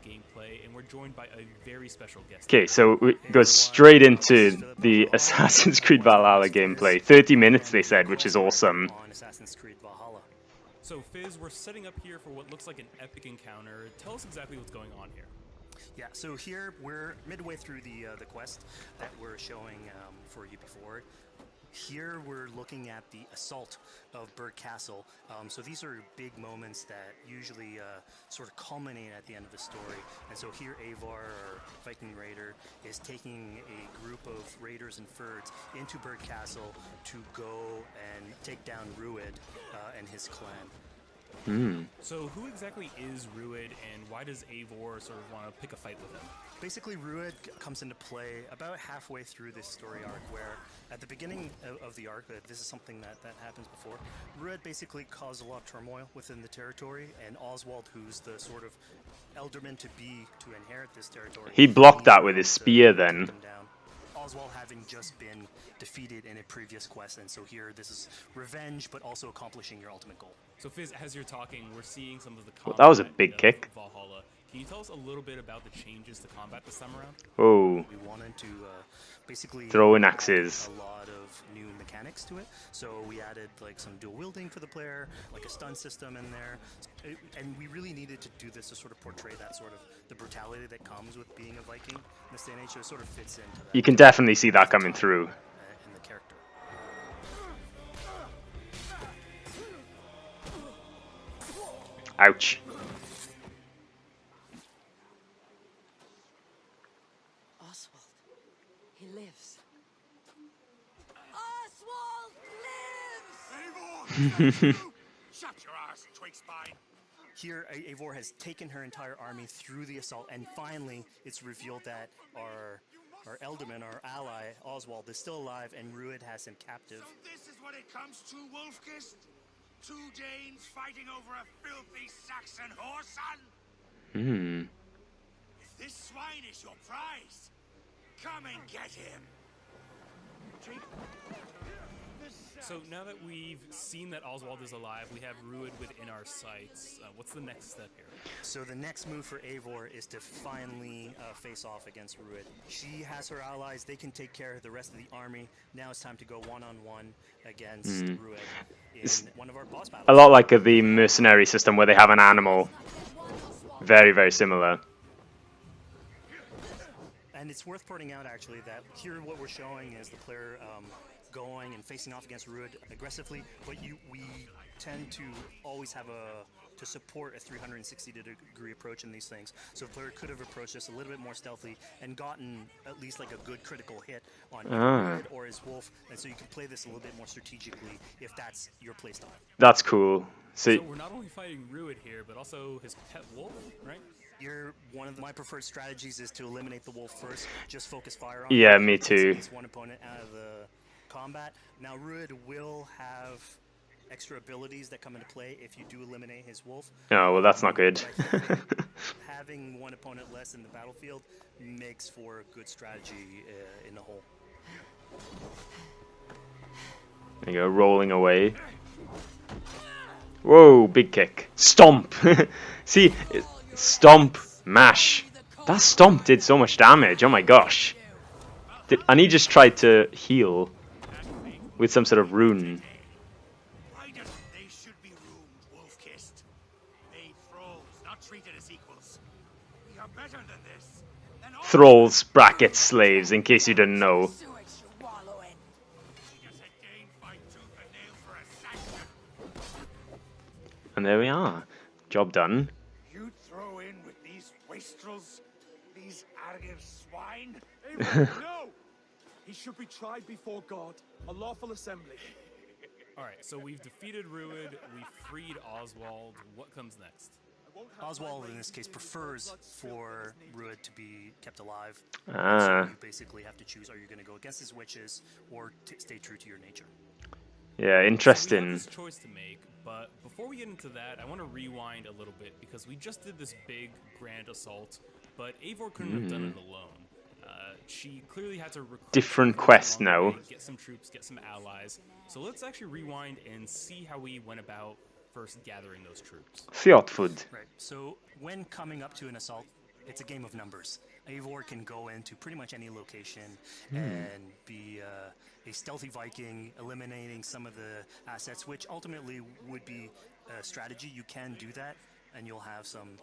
gameplay, and we're joined by a very special guest. Okay, so we go straight into the Assassin's Creed Valhalla gameplay. 30 minutes, they said, which is awesome. On Assassin's Creed Valhalla. So, Fizz, we're setting up here for what looks like an epic encounter. Tell us exactly what's going on here. Yeah, so here we're midway through the quest that we're showing for Ubisoft Forward. Here we're looking at the assault of Berg Castle. So these are big moments that usually sort of culminate at the end of the story. And so here Eivor, our Viking raider, is taking a group of raiders and Fyrds into Berg Castle to go and take down Rued and his clan. So who exactly is Rued, and why does Eivor sort of want to pick a fight with him? Basically, Rued comes into play about halfway through this story arc, where at the beginning of the arc, this is something that happens before, Rued basically caused a lot of turmoil within the territory, and Oswald, who's the sort of elderman to inherit this territory... He blocked that with his spear then. Oswald having just been defeated in a previous quest, and so here this is revenge, but also accomplishing your ultimate goal. So Fizz, as you're talking, we're seeing some of the combat. Well, that was a big kick. Valhalla. Can you tell us a little bit about the changes to combat this time around? Oh. We wanted to basically throwing axes. A lot of new mechanics to it. So we added like some dual wielding for the player, like a stun system in there, and we really needed to do this to sort of portray that sort of the brutality that comes with being a Viking in this day and age. So it sort of fits into that. You can definitely see that coming through. In the character. Ouch. Oswald, he lives. Oswald lives! Shut your ass, twig spine! Here, Eivor has taken her entire army through the assault, and finally, it's revealed that our Elderman, our ally, Oswald, is still alive, and Rued has him captive. So this is what it comes to, Wolfkist? Two Danes fighting over a filthy Saxon whoreson? If this swine is your prize, come and get him! So now that we've seen that Oswald is alive, we have Rued within our sights. What's the next step here? So the next move for Eivor is to finally face off against Rued. She has her allies, they can take care of the rest of the army. Now it's time to go one-on-one against Rued in one of our boss battles. A lot like the mercenary system where they have an animal. Very, very similar. And it's worth pointing out actually that here what we're showing is the player going and facing off against Rued aggressively, but we tend to always have to support a 360-degree approach in these things. So the player could have approached this a little bit more stealthily and gotten at least like a good critical hit on Rued or his wolf, and so you can play this a little bit more strategically if that's your playstyle. That's cool. So we're not only fighting Rued here, but also his pet wolf, right? Here, one of my preferred strategies is to eliminate the wolf first, just focus fire on Yeah, him. me too. It's one opponent out of the combat. Now, Rued will have extra abilities that come into play if you do eliminate his wolf. Oh, well, that's not good. Having one opponent less in the battlefield makes for a good strategy in the whole. There you go, rolling away. Whoa, big kick. Stomp! See, stomp, mash. That stomp did so much damage, oh my gosh. And he just tried to heal with some sort of rune. Why doesn't they should be ruined, Wolfkist? Made thralls, not treated as equals. We are better than this. Thralls, bracket slaves, in case you didn't know. And there we are. Job done. You throw in with these wastrels, these arrogant swine? No! He should be tried before God, a lawful assembly. Alright, so we've defeated Rued, we freed Oswald. What comes next? Oswald, in this case, prefers for Rued to be kept alive. Ah. So you basically have to choose, are you going to go against his wishes or stay true to your nature? Yeah, interesting. So we have this choice to make, but before we get into that, I want to rewind a little bit because we just did this big, grand assault, but Eivor couldn't have done it alone. She clearly had to recruit different quest now. Get some troops, get some allies. So let's actually rewind and see how we went about first gathering those troops. Fjordfood. Right. So when coming up to an assault, it's a game of numbers. Eivor can go into pretty much any location and be a stealthy Viking, eliminating some of the assets, which ultimately would be a strategy. You can do that, and you'll have some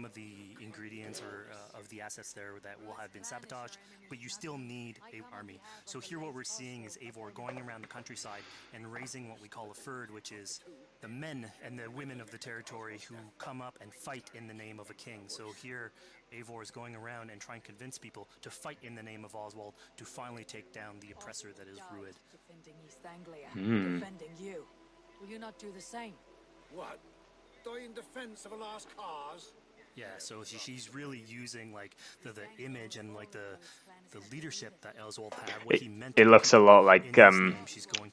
of the ingredients or of the assets there that will have been sabotaged, but you still need an army. So here what we're seeing is Eivor going around the countryside and raising what we call a fyrd, which is the men and the women of the territory who come up and fight in the name of a king. So here Eivor is going around and trying to convince people to fight in the name of Oswald to finally take down the oppressor that is Rued. Defending East Anglia, defending you. Will you not do the same? What? Die in defense of a lost cause? Yeah, so she's really using like the image and like the leadership that Oswald had, what he meant. It looks a lot like,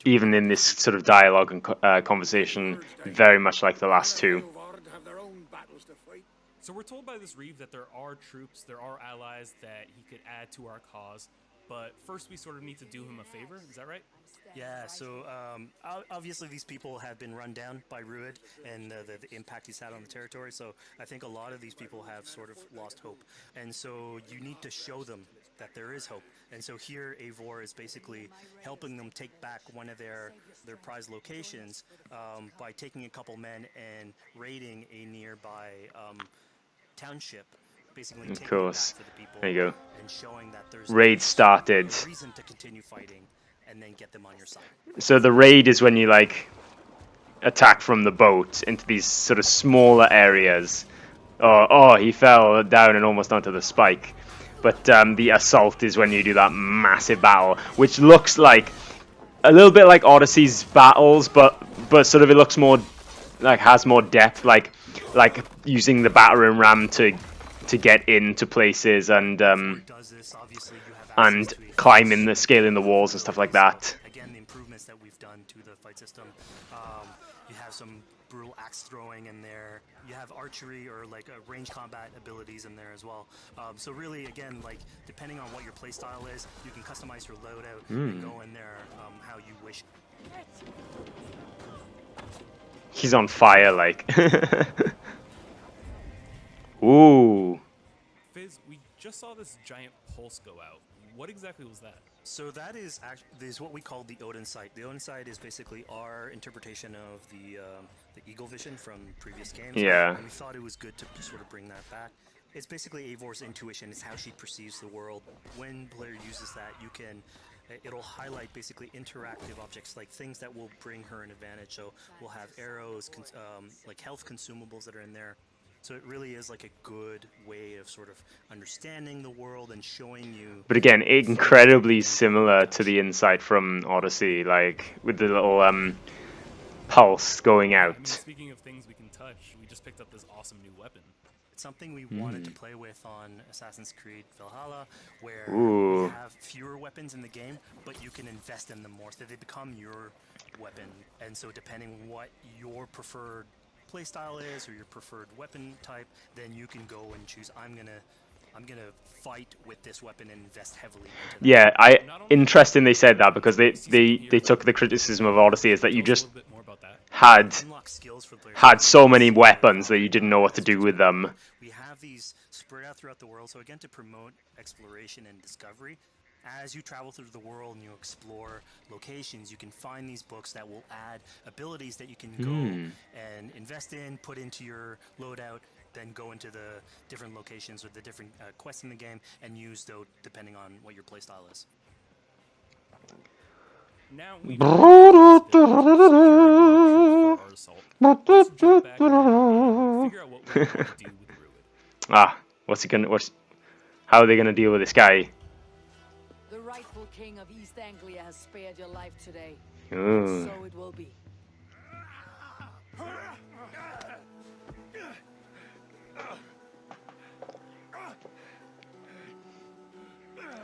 even in this sort of dialogue and conversation, very much like the last two. So we're told by this Reeve that there are troops, there are allies that he could add to our cause, but first we sort of need to do him a favor, is that right? Yeah, so obviously these people have been run down by Rued and the impact he's had on the territory, so I think a lot of these people have sort of lost hope. And so you need to show them that there is hope. And so here Eivor is basically helping them take back one of their prized locations by taking a couple men and raiding a nearby township. Basically Of course. taking it back for the people There you go. and showing that there's Raid started. a reason to continue fighting and then get them on your side. So the raid is when you like attack from the boat into these sort of smaller areas. Oh, he fell down and almost onto the spike. But the assault is when you do that massive battle, which looks like a little bit like Odyssey's battles, but sort of it looks more like has more depth, like using the battering ram to get into places and climbing scaling the walls and stuff like that. Again, the improvements that we've done to the fight system. You have some brutal axe throwing in there. You have archery or like range combat abilities in there as well. So really, again, like depending on what your playstyle is, you can customize your loadout and go in there how you wish. He's on fire, like. Ooh. Fizz, we just saw this giant pulse go out. What exactly was that? So that is what we call the Odin sight. The Odin sight is basically our interpretation of the Eagle Vision from previous games. Yeah. And we thought it was good to sort of bring that back. It's basically Eivor's intuition. It's how she perceives the world. When the player uses that, it'll highlight basically interactive objects, like things that will bring her an advantage. So we'll have arrows, like health consumables that are in there. So it really is like a good way of sort of understanding the world and showing you. But again, incredibly similar to the insight from Odyssey, like with the little pulse going out. I mean, speaking of things we can touch, we just picked up this awesome new weapon. It's something we wanted to play with on Assassin's Creed Valhalla, where Ooh. you have fewer weapons in the game, but you can invest in them more, so they become your weapon. And so depending on what your preferred playstyle is or your preferred weapon type, then you can go and choose. I'm gonna fight with this weapon and invest heavily into that. Yeah, interesting they said that, because they took the criticism of Odyssey is that you just had so many weapons that you didn't know what to do with them. We have these spread out throughout the world, so again, to promote exploration and discovery. As you travel through the world and you explore locations, you can find these books that will add abilities that you can go and invest in, put into your loadout, then go into the different locations or the different quests in the game and use those depending on what your playstyle is. Now we've for our assault. Let's jump back and figure out what we're going to do with Rued. How are they gonna deal with this guy? The rightful king of East Anglia has spared your life today. Ooh. So it will be.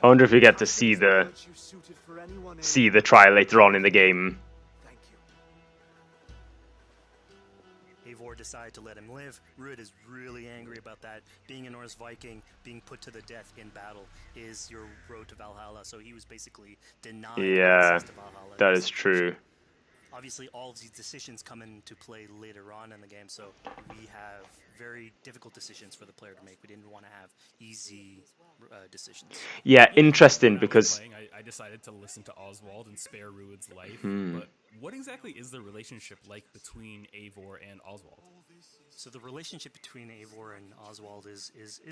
I wonder if we get to see the trial later on in the game. Eivor decided to let him live. Rued is really angry about that. Being a Norse Viking, being put to the death in battle is your road to Valhalla. So he was basically denied access to Valhalla. That is true. obviously all of these decisions come into play later on in the game, so we have very difficult decisions for the player to make. We didn't want to have easy decisions. Yeah, Yeah, interesting when I was because playing, I decided to listen to Oswald and spare Rued's life. Hmm. But what exactly is the relationship like between Eivor and Oswald? So the relationship between Eivor and Oswald is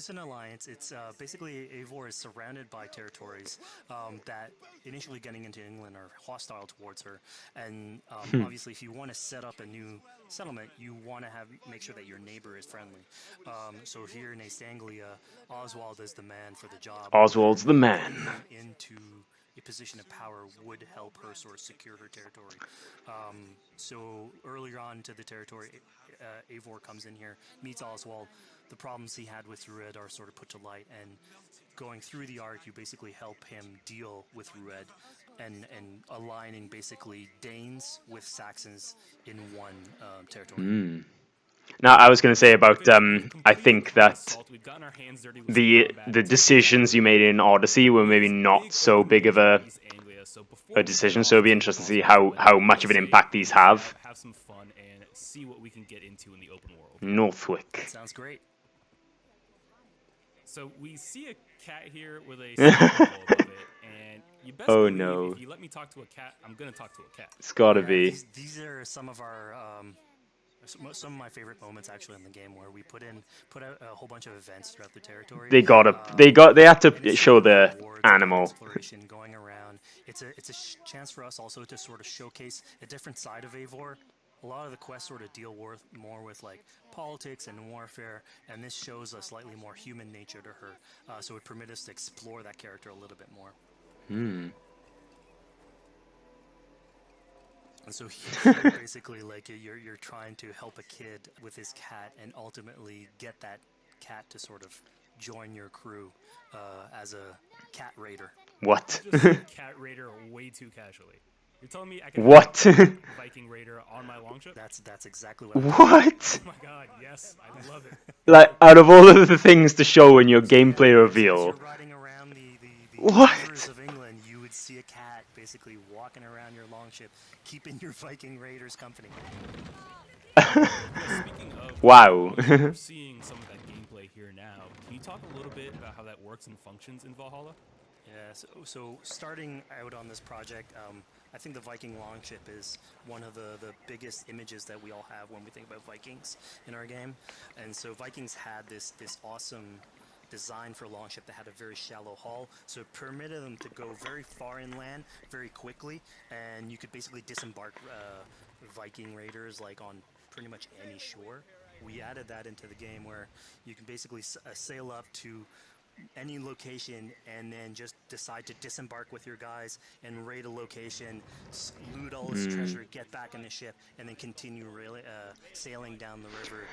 an alliance. It's basically Eivor is surrounded by territories that initially getting into England are hostile towards her, and obviously if you want to set up a new settlement, you want to make sure that your neighbor is friendly. So here in East Anglia, Oswald is the man for the job. Oswald's the man. Putting him into a position of power would help her sort of secure her territory. So earlier on to the territory, Eivor comes in here, meets Oswald. The problems he had with Rued are sort of put to light, and going through the arc, you basically help him deal with Rued and aligning basically Danes with Saxons in one territory. Now, I was going to say about, Okay, so we've I completed think the that assault. We've gotten our hands dirty with some the combat. decisions you made in Odyssey were maybe This not so open big of version a East Anglia. So before a we decision, head so it'll off be to interesting to see Oswald's how wedding, much of let's an say impact these have. have some fun and see what we can get into in the open world. Northwick. Sounds great. So we see a cat here with a spectacle above it, and you best Oh, believe no. if you let me talk to a cat, I'm gonna talk to a cat. It's gotta Yeah, be. these are some of our some of my favorite moments actually in the game, where we put out a whole bunch of events throughout the territory. They had And to it's show sort of the rewards about animal. exploration going around. It's a chance for us also to sort of showcase a different side of Eivor. A lot of the quests sort of deal more with like politics and warfare, and this shows a slightly more human nature to her. So it permits us to explore that character a little bit more. And so here, basically, like you're trying to help a kid with his cat, and ultimately get that cat to sort of join your crew as a cat raider. What? Just said cat raider way too casually. You're telling me I can What? have a Viking raider on my longship? That's exactly what. I'm doing. What? Oh my god, yes, I love it. Like, out of all of the things to show in your gameplay As reveal, you're riding around the What? rivers of England, you would see a cat basically walking around your longship, keeping your Viking raiders company. Speaking of Wow. we're seeing some of that gameplay here now. Can you talk a little bit about how that works and functions in Valhalla? Yeah, so starting out on this project, I think the Viking longship is one of the biggest images that we all have when we think about Vikings in our game. And so Vikings had this awesome design for a longship that had a very shallow hull, so it permitted them to go very far inland very quickly, and you could basically disembark Viking raiders like on pretty much any shore. We added that into the game where you can basically sail up to any location and then just decide to disembark with your guys and raid a location, loot all this treasure, get back in the ship, and then continue sailing down the river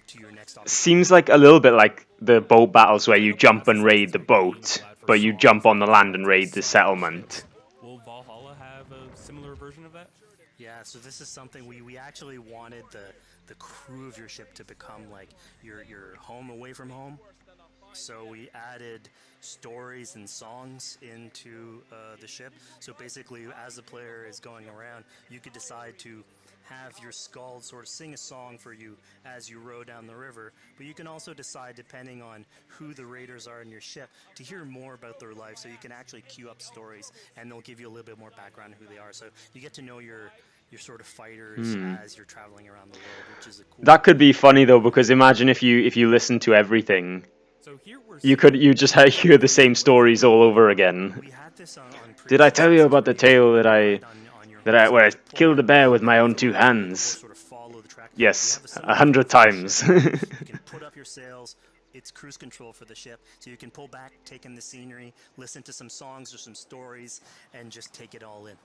to your next opportunity. Seems like a little bit like the boat battles where you jump and raid the boat, but you jump on the land and raid the settlement. Will Valhalla have a similar version of that? Yeah, so this is something we actually wanted the crew of your ship to become like your home away from home. So we added stories and songs into the ship. So basically, as the player is going around, you could decide to have your skald sort of sing a song for you as you row down the river. But you can also decide, depending on who the raiders are in your ship, to hear more about their life. So you can actually queue up stories, and they'll give you a little bit more background on who they are. So you get to know your sort of fighters as you're traveling around the world, which is a cool. That could be funny though, because imagine if you listen to everything, So here we're you just hear the same stories all over again. We had this on Did I tell you about the tale where I killed a bear with my own two hands? Sort of follow the track. Yes, We have a 100 times. You can put up your sails. It's cruise control for the ship, so you can pull back, take in the scenery, listen to some songs or some stories, and just take it all in.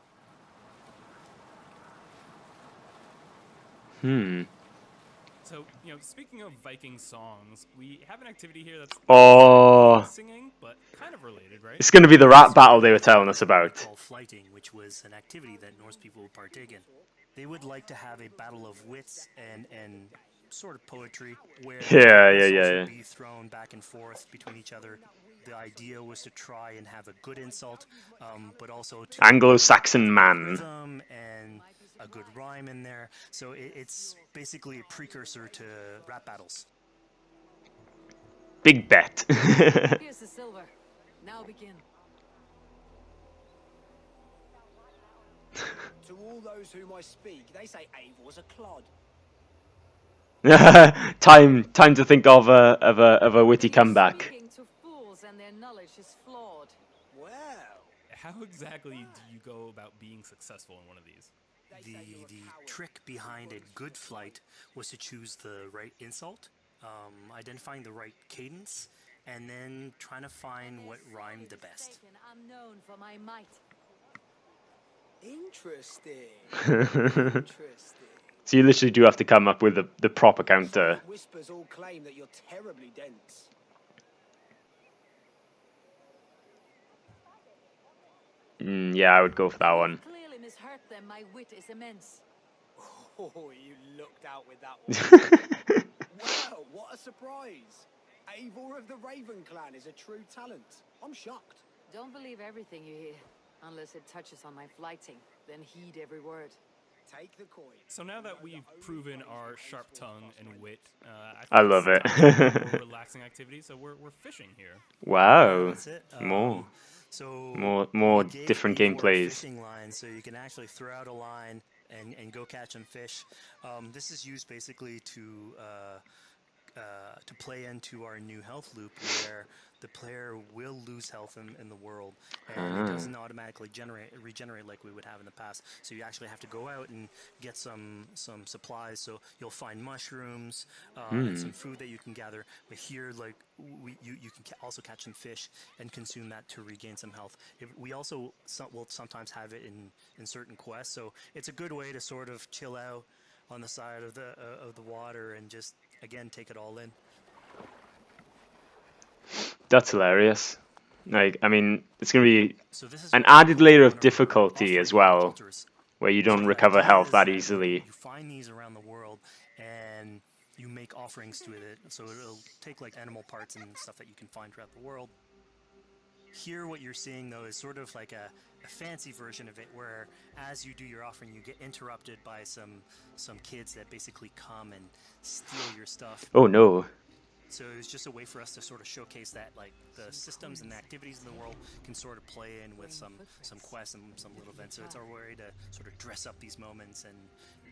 So, speaking of Viking songs, we have an activity here that's Oh, singing, but kind of related, right? it's gonna be the rap battle they were telling us about. Called flighting, which was an activity that Norse people would partake in. They would like to have a battle of wits and sort of poetry where Yeah. would be thrown back and forth between each other. The idea was to try and have a good insult, but also to Anglo-Saxon man. rhythm and a good rhyme in there. So it's basically a precursor to rap battles. Big bet. Here's the silver. Now begin. To all those whom I speak, they say Eivor's a clod. time to think of a witty comeback. Speaking to fools and their knowledge is flawed. Well, How exactly do you go about being successful in one of these? The trick behind a good flight was to choose the right insult, identifying the right cadence, and then trying to find what rhymed the best. I'm known for my might. interesting. Interesting. So you literally do have to come up with the proper counter. Whispers all claim that you're terribly dense. Yeah, I would go for that one. Clearly mishurt them. My wit is immense. Oh, you looked out with that one. Wow, what a surprise. Eivor of the Raven clan is a true talent. I'm shocked. Don't believe everything you hear, unless it touches on my flighting. Then heed every word. Take the coin. So now that we've proven our sharp tongue and wit, I love it. it's a relaxing activity. So we're fishing here. Wow. That's it. More. So More we gave different Eivor a gameplays. Fishing line, so you can actually throw out a line and go catch some fish. This is used basically to play into our new health loop, where the player will lose health in the world, and it doesn't automatically regenerate like we would have in the past. So you actually have to go out and get some supplies. So you'll find mushrooms and some food that you can gather. But here, like you can also catch some fish and consume that to regain some health. We also will sometimes have it in certain quests. So it's a good way to sort of chill out on the side of the water and just again take it all in. That's hilarious. Like, I mean, it's gonna be So this is an what added we layer call of one our difficulty as offering well, filters. where you So don't the recover idea health is that that easily. You find these around the world, and you make offerings to it. So it'll take like animal parts and stuff that you can find throughout the world. Here, what you're seeing though is sort of like a fancy version of it, where as you do your offering, you get interrupted by some kids that basically come and steal your stuff. Oh no. So it's just a way for us to sort of showcase that, like, the systems and the activities in the world can sort of play in with some quests and some little events. So it's our way to sort of dress up these moments and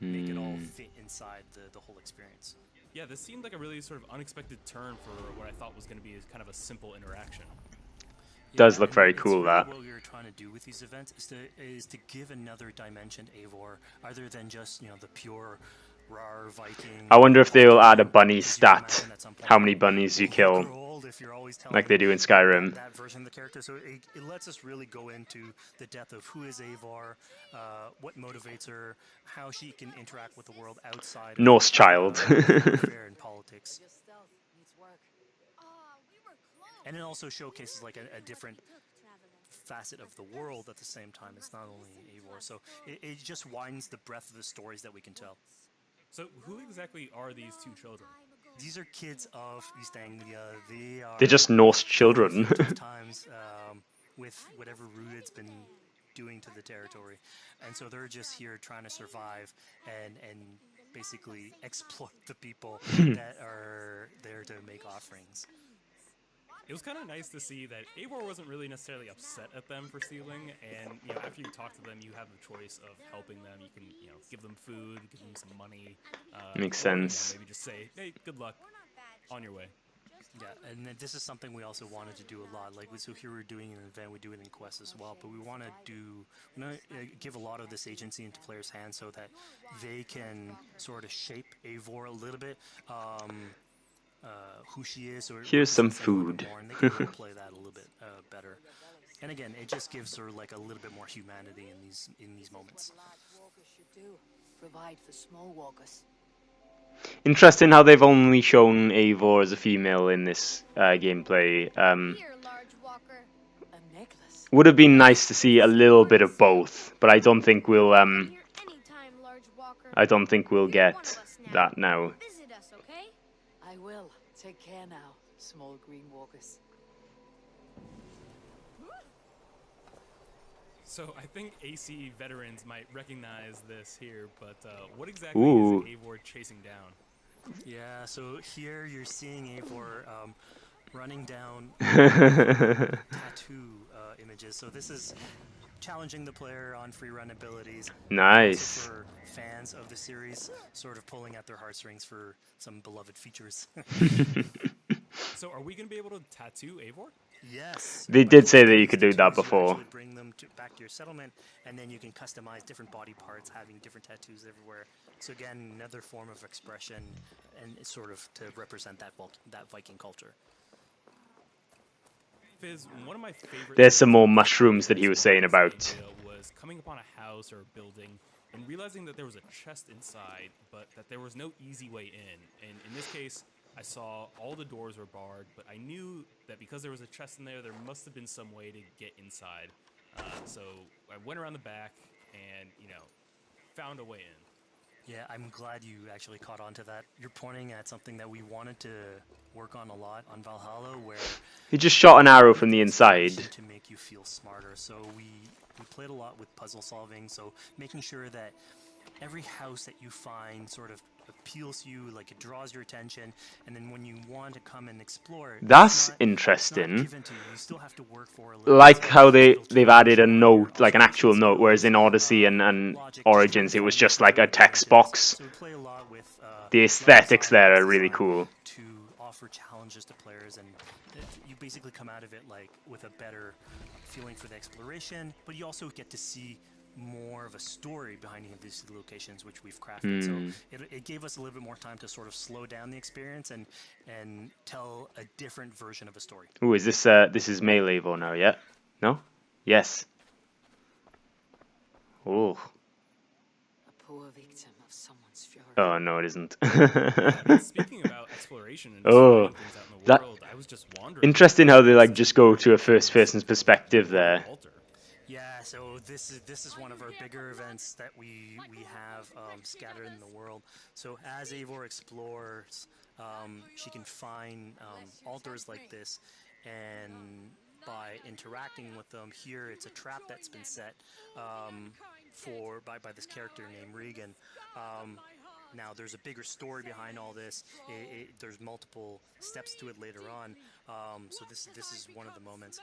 make it all fit inside the whole experience. Yeah, this seemed like a really sort of unexpected turn for what I thought was going to be kind of a simple interaction. Does look and very it's cool, really that. What we were trying to do with these events is to give another dimension to Eivor, other than just the pure RAR Viking. I wonder if they'll add a bunny Because you can stat. imagine at some point How many bunnies you you'll kill, grow old if you're always like they do in telling Skyrim. that version of the character. So it lets us really go into the depth of who is Eivor, what motivates her, how she can interact with the world outside Norse child. warfare and politics. Your stealth needs work. And it also showcases like a different facet of the world at the same time. It's not only Eivor, so it just widens the breadth of the stories that we can tell. So who exactly are these two children? These are kids of East Anglia. They are They're just Norse children. tough times with whatever Rudid's been doing to the territory, and so they're just here trying to survive and basically exploit the people that are there to make offerings. It was kind of nice to see that Eivor wasn't really necessarily upset at them for stealing, and after you talk to them, you have the choice of helping them. You can give them food, give them some money. Makes or, sense. maybe just say, hey, good luck, on your way. Yeah, and then this is something we also wanted to do a lot. Like, so here we're doing an event, we do it in quests as well, but we want to give a lot of this agency into players' hands so that they can sort of shape Eivor a little bit. Who she is, or Here's some represents them a little bit food. more, and they can play that a little bit better. And again, it just gives her like a little bit more humanity in these moments. Large walkers should do. Provide for small walkers. Interesting how they've only shown Eivor as a female in this gameplay. Here, large walker. A necklace. Would have been nice to see a little bit of both, but I don't think we'll Here anytime, large walker. get that now. Visit us, okay? I will. Take care now, small green walkers. So I think AC veterans might recognize this here, but what exactly Ooh. is Eivor chasing down? Yeah, so here you're seeing Eivor running down tattoo images. So this is challenging the player on free run abilities. Nice. Also for fans of the series, sort of pulling at their heartstrings for some beloved features. So are we going to be able to tattoo Eivor? Yes. They By did say that collecting you these could do that tattoos, you before. actually bring them back to your settlement, and then you can customize different body parts, having different tattoos everywhere. So again, another form of expression, and it's sort of to represent that Viking culture. Fizz, one of my favorite There's some things more about mushrooms that he was saying exploring about. this area was coming upon a house or a building and realizing that there was a chest inside, but that there was no easy way in. And in this case, I saw all the doors were barred, but I knew that because there was a chest in there, there must have been some way to get inside. So I went around the back and, found a way in. Yeah, I'm glad you actually caught on to that. You're pointing at something that we wanted to work on a lot on Valhalla, where He just shot an arrow from the inside. to make you feel smarter. So we played a lot with puzzle solving, so making sure that every house that you find sort of appeals to you, like it draws your attention, and then when you want to come and explore it, That's it's not interesting. given to you. You still have to work for a little Like bit, how little they've challenge added a on your note, like an observation actual note, whereas skills, in Odyssey and logic, just Origins really it was finding just like a competitive text advantages. box. So we play a lot with The level aesthetics design, there are quest really design cool. to offer challenges to players, and you basically come out of it like with a better feeling for the exploration, but you also get to see more of a story behind any of these locations which we've crafted. So it gave us a little bit more time to sort of slow down the experience and tell a different version of a story. Ooh, is this is melee Eivor now, yeah? No? Yes. Oh. A poor victim of someone's fury. Oh no, it isn't. And speaking about exploration and just Oh, finding things out in the that- world, I was just wondering. Interesting how they like just go to a first person's perspective there. Altar. Yeah, so this is one of our bigger events that we have scattered in the world. So as Eivor explores, she can find altars like this, and by interacting with them, here it's a trap that's been set by this character named Regan. Now, there's a bigger story behind all this. There's multiple steps to it later on. So this is one of the moments.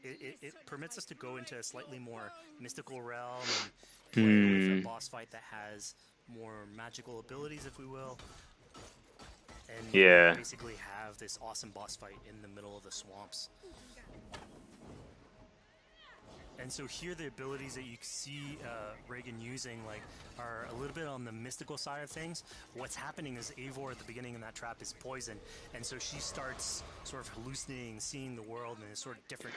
It permits us to go into a slightly more mystical realm and play with a boss fight that has more magical abilities, if we will. And Yeah. basically have this awesome boss fight in the middle of the swamps. And so here the abilities that you see Reagan using are a little bit on the mystical side of things. What's happening is Eivor at the beginning in that trap is poisoned, and so she starts sort of hallucinating, seeing the world in a sort of different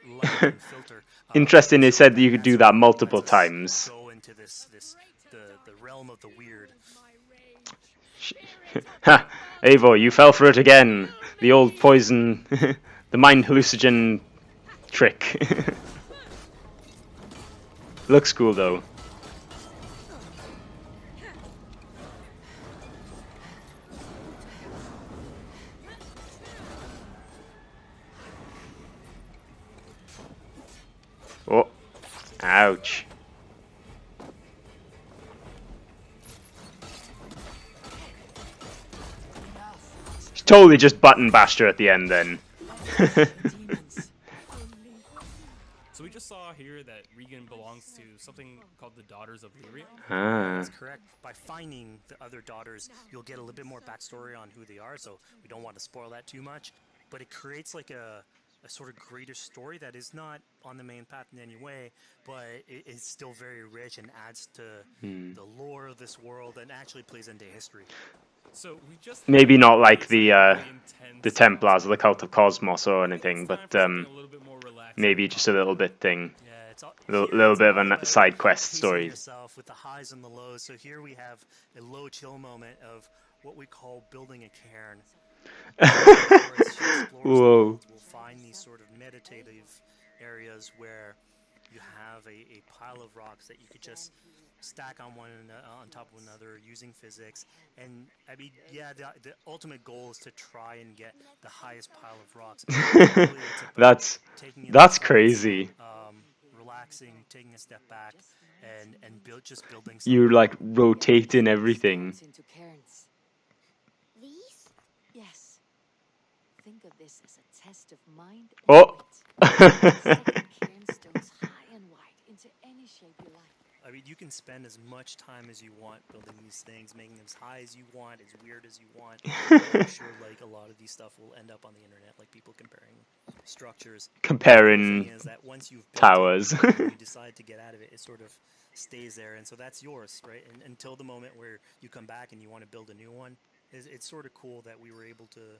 light and filter. Interesting, they So said that you could that's do that what multiple lets us times. Go into the realm of the weird. Ha! Eivor, you fell for it again. The old poison, the mind hallucinogen trick. Looks cool though. Oh, ouch. Totally just button bashed her at the end then. So we just saw here that Regan belongs to something called the Daughters of Lyria. Ah. That's correct. By finding the other daughters, you'll get a little bit more backstory on who they are, so we don't want to spoil that too much. But it creates like a sort of greater story that is not on the main path in any way, but it is still very rich and adds to the lore of this world and actually plays into history. So we just Maybe not like the really intense, Templars or the Cult of Cosmos or anything, time but for something a little bit more relaxed maybe and just a little bit thing. Yeah, it's all, Little bit of all a about side quest pacing story. yourself with the highs and the lows. So here we have a low chill moment of what we call building a cairn. Whoa. We'll find these sort of meditative areas where you have a pile of rocks that you could just stack on on top of another using physics. And I mean, yeah, the ultimate goal is to try and get the highest pile of rocks. Really, it's about taking it That's in crazy. relaxing, taking a step back, and just building. You're like rotating everything. Into cairns. These? Yes. Think of this as a test of mind and Oh. wit. Stacking cairn stones high and wide into any shape you like. I mean, you can spend as much time as you want building these things, making them as high as you want, as weird as you want. I'm sure, like, a lot of these stuff will end up on the internet, like people comparing structures. Comparing The thing is that once you've built towers. it, and you decide to get out of it, it sort of stays there, and so that's yours, right? And until the moment where you come back and you want to build a new one, it's sort of cool that we were able to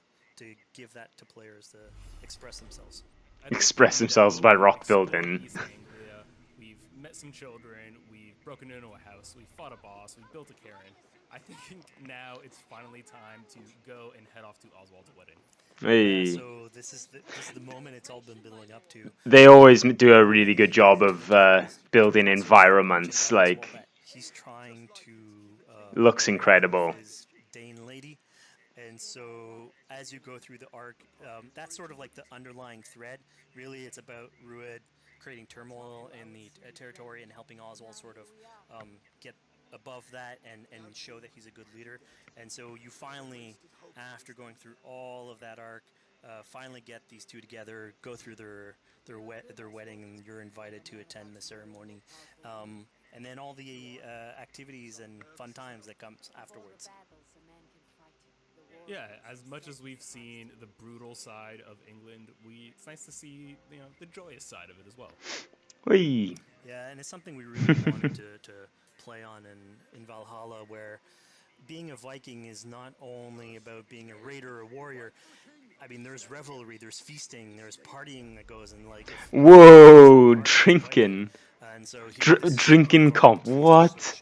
give that to players to express themselves. Express themselves by rock building. We've met some children, we've broken into a house, we've fought a boss, we've built a cairn. I think now it's finally time to go and head off to Oswald's wedding. Hey. Yeah, so this is the moment it's all been building up to. They always do a really good job of building environments. Like, he's trying to looks incredible. his Dane lady, and so as you go through the arc, that's sort of like the underlying thread. Really, it's about Rued creating turmoil in the territory and helping Oswald sort of get above that and show that he's a good leader. And so you finally, after going through all of that arc, finally get these two together, go through their wedding, and you're invited to attend the ceremony. And then all the activities and fun times that comes afterwards. Yeah, as much as we've seen the brutal side of England, it's nice to see the joyous side of it as well. Whee. Yeah, and it's something we really wanted to play on in Valhalla, where being a Viking is not only about being a raider or warrior. I mean, there's revelry, there's feasting, there's partying that goes in, like... Whoa, drinking. And so drinking comp, what?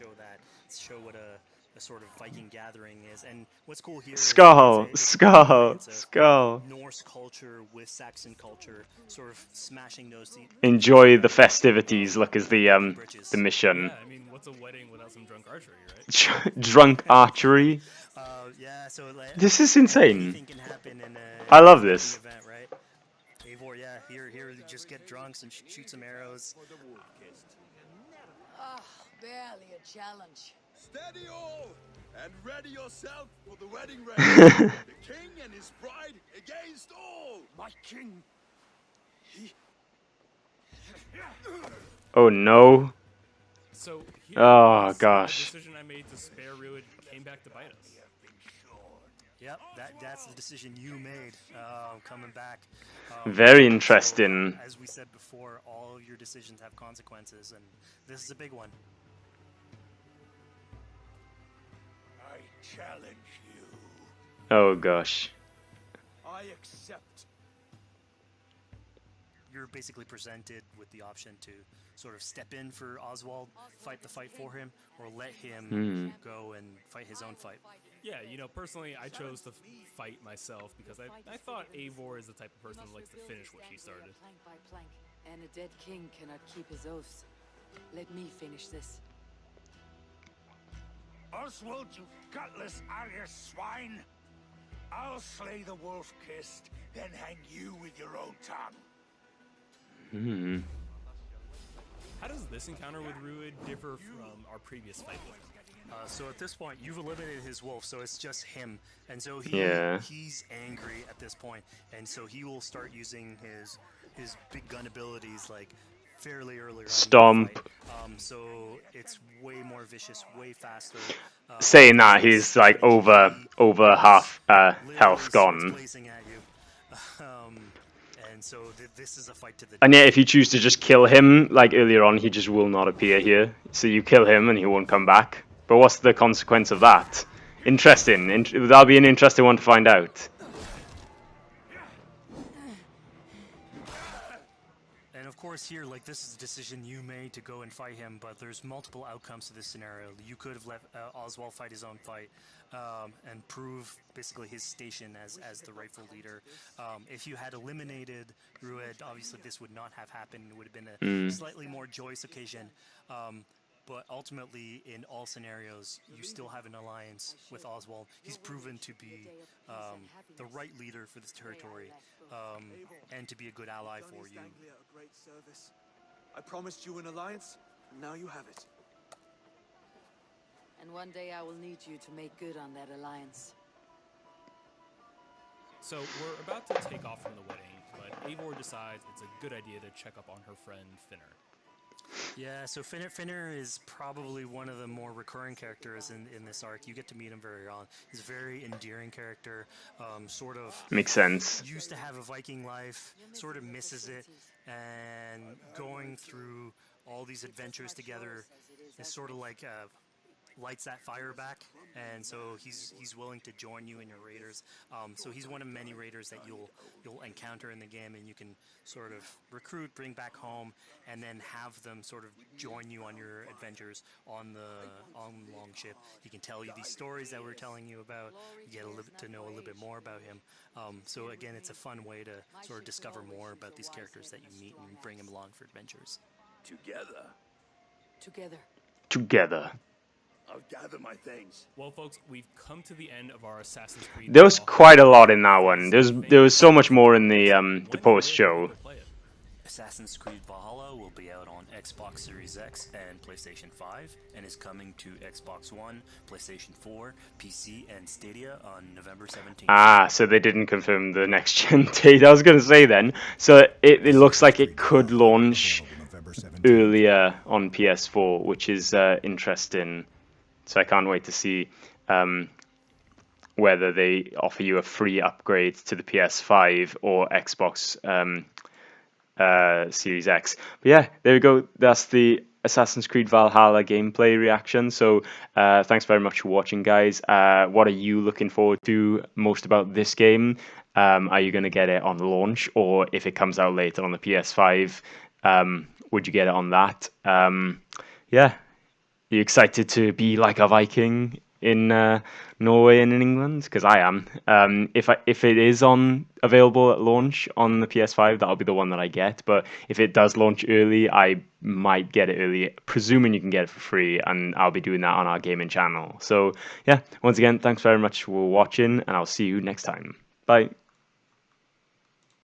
Show what a sort of Viking gathering is. And what's cool here Skull, is skull, it's skull. Norse culture with Saxon culture, sort of smashing those... Enjoy the festivities, look, as the mission. Yeah, I mean, what's a wedding without some drunk archery, right? Drunk archery? Yeah, so this is insane. Can happen in I love this. Event, right? Eivor, yeah, here you just get drunks and shoot some arrows. Barely a challenge. Steady all, and ready yourself for the wedding race. The king and his bride against all. My king. Oh no. So oh gosh. The decision I made to spare Rued came back to bite us. Yep, that's the decision you made, coming back. Very interesting. So, as we said before, all of your decisions have consequences, and this is a big one. I challenge you. Oh gosh. I accept. You're basically presented with the option to sort of step in for Oswald, fight the fight for him, or let him go and fight his own fight. Yeah, personally, I chose to fight myself because I thought Eivor is the type of person who likes to finish what she started. Plank by plank, and a dead king cannot keep his oaths. Let me finish this. Oswald, you gutless Arya swine! I'll slay the wolf-kissed, then hang you with your own tongue. How does this encounter with Rued differ from our previous fight with him? So at this point, you've eliminated his wolf, so it's just him. And so he's angry at this point, and so he will start using his big gun abilities, like, fairly early on. Stomp. So it's way more vicious, way faster. Saying that, he's like over half health gone. And so this is a fight to the... And yet if you choose to just kill him, like earlier on, he just will not appear here. So you kill him and he won't come back. But what's the consequence of that? Interesting. That'll be an interesting one to find out. And of course here, like, this is a decision you made to go and fight him, but there's multiple outcomes to this scenario. You could have let Oswald fight his own fight and prove basically his station as the rightful leader. If you had eliminated Rued, obviously this would not have happened. It would have been a slightly more joyous occasion. But ultimately, in all scenarios, you still have an alliance with Oswald. He's proven to be the right leader for this territory and to be a good ally for you. I promised you an alliance, and now you have it. And one day I will need you to make good on that alliance. So we're about to take off from the wedding, but Eivor decides it's a good idea to check up on her friend Finner. Yeah, so Finner is probably one of the more recurring characters in this arc. You get to meet him very early on. He's a very endearing character, sort of Makes sense. used to have a Viking life, sort of misses it, and going through all these adventures together is sort of like lights that fire back, and so he's willing to join you in your raiders. So he's one of many raiders that you'll encounter in the game, and you can sort of recruit, bring back home, and then have them sort of join you on your adventures on Longship. He can tell you these stories that we're telling you about. You get to know a little bit more about him. So again, it's a fun way to sort of discover more about these characters that you meet and bring them along for adventures. Together. Together. I'll gather my things. Well, folks, we've come to the end of our Assassin's Creed. There was quite a lot in that one. There was so much more in the post show. Assassin's Creed Valhalla will be out on Xbox Series X and PlayStation 5, and is coming to Xbox One, PlayStation 4, PC, and Stadia on November 17th. Ah, so they didn't confirm the next gen date. I was going to say then. So it looks like it could launch earlier on PS4, which is interesting. So I can't wait to see whether they offer you a free upgrade to the PS5 or Xbox Series X. But yeah, there we go. That's the Assassin's Creed Valhalla gameplay reaction. So thanks very much for watching, guys. What are you looking forward to most about this game? Are you going to get it on launch, or if it comes out later on the PS5, would you get it on that? Yeah. Are you excited to be like a Viking in Norway and in England? Because I am. If it is available at launch on the PS5, that'll be the one that I get. But if it does launch early, I might get it early, presuming you can get it for free, and I'll be doing that on our gaming channel. So yeah, once again, thanks very much for watching, and I'll see you next time. Bye.